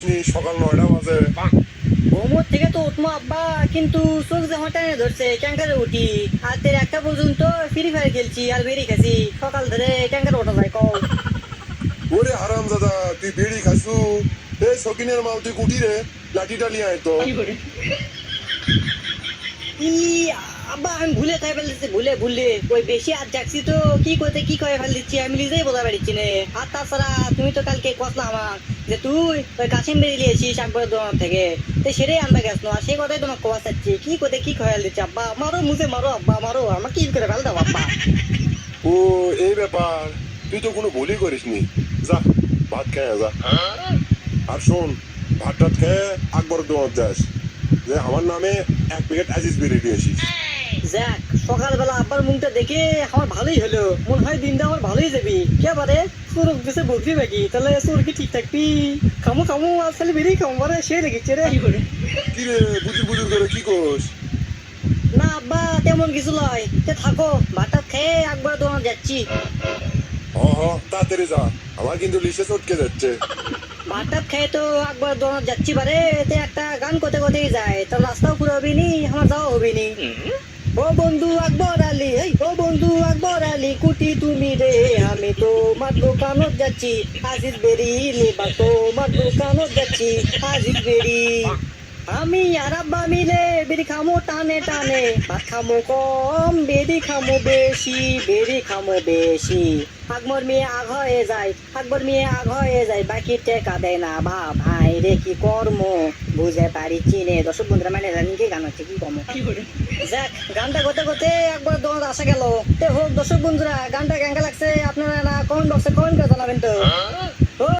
সকাল ৯টা বাজে। ঘুমোর থেকে তো উঠবো আব্বা, কিন্তু চোখ যে আমার টানে ধরছে ট্যাঙ্কারে উঠি। আর তের একটা পর্যন্ত ফ্রি ফায়ার খেলছি আর বেরি খাচ্ছি, সকাল ধরে ট্যাঙ্কারে ওঠা যায় কও। ওরে হারাম দাদা, তুই বেড়ি খাসু? এই সকিনের মাল, তুই কুটি রে, লাঠিটা নিয়ে আয় তো। ই আব্বা, আমি ভুলে খাই ফেলতেছি, ভুলে ভুলে ওই বেশি আর যাচ্ছি তো কি করতে কি করে ফেল দিচ্ছি আমি নিজেই বোঝা পারছি না। আর তাছাড়া তুমি তো কালকে কসলা আমার যে তুই ওই কাশিম বেরিয়ে এসিস একবার দোকান থেকে, তো সেটাই আনতে গেছ না, সেই কথাই তোমাকে কওয়া চাচ্ছি। কি করতে কি খেয়াল দিচ্ছি আব্বা, মারো মুঝে মারো আব্বা মারো, আমার কি করে ফেল দাও আব্বা। ও, এই ব্যাপার। তুই তো কোনো ভুলই করিসনি। যা, ভাত খেয়ে যা। আর শোন, ভাত টাত খেয়ে আকবর দোয়ার যাস, যে আমার নামে 1 প্যাকেট আজিজ বেড়ে দিয়ে আসিস। যাক, সকালবেলা আব্বার মুখটা দেখে আমার ভালোই হলো, মনে হয় দিনটা আমার ভালোই যাবি। কে পারে সুরক দেশে বলবি নাকি, তাহলে সুর কি ঠিক থাকবি? খামু খামু আর খালি বেরিয়ে খামু, মানে সে লেগেছে রে। কি রে, বুজুর বুজুর করে কি কোস? না আব্বা, তেমন কিছু নয়, তে থাকো, ভাতটা খেয়ে একবার দোকান যাচ্ছি। হ হ, তাড়াতাড়ি যা, আমার কিন্তু লিসে চটকে যাচ্ছে। ভাতটা খেয়ে তো একবার দোকান যাচ্ছি পারে, এতে একটা গান করতে করতেই যায়, তার রাস্তাও পুরো হবে নি, আমার যাওয়া হবে নি। ও বন্ধু আকবর আলী, এই ও বন্ধু আকবর আলী, কুটি তুমি রে, আমি তো মার দোকানত যাচ্ছি, আজিজ বেরি লেবা তো মার দোকানত যাচ্ছি, আজিজ বেরি। আমি আর আব্বা মিলে বেরি খামো টানে টানে, ভাত খামো কম বেরি খামো বেশি, বেরি খামো বেশি। আকবর মেয়ে আগ হয়ে যায়, আকবর মেয়ে আগ হয়ে যায়, বাকি টেকা দেয় না বাপ, ভাই রে কি কর্ম বুঝে পারি চিনে। দর্শক বন্ধুরা মানে জানি কি গান হচ্ছে, কি কর্ম। যাক, গানটা করতে করতে একবার দোকান আসা গেল। তে হোক দর্শক বন্ধুরা, গানটা কেঙ্কা লাগছে আপনারা না কমেন্ট বক্সে কমেন্ট করে জানাবেন তো।